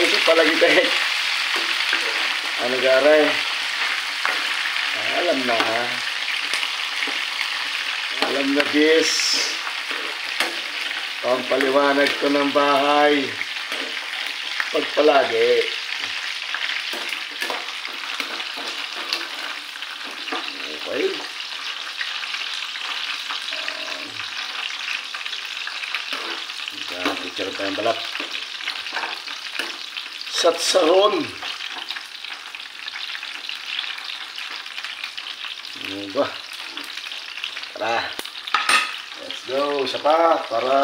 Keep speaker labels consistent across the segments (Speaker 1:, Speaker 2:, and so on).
Speaker 1: ito pala kita eh. Ano garay? Alam na ha. Alam na bis. Pampaliwanag ko ng bahay. Pagpalagi. Okay. Picture pa yung balat. Satsaron. Ano ba? Tara. Let's go. Isa pa. Para...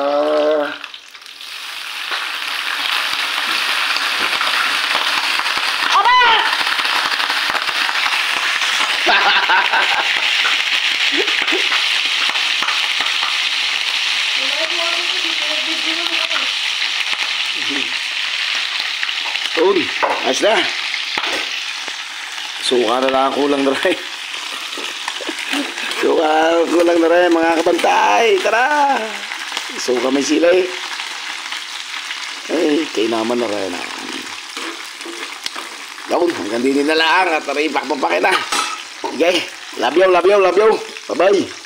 Speaker 1: Uy, ayos na. Suka na lang kulang na rin. Suka kulang na rin mga kabantay. Tara. Suka may sila eh. Ay, kainaman na rin. Doon, hanggang din na lang. At aray, pakpapakin na. Okay, love you, love you, love you. Bye-bye.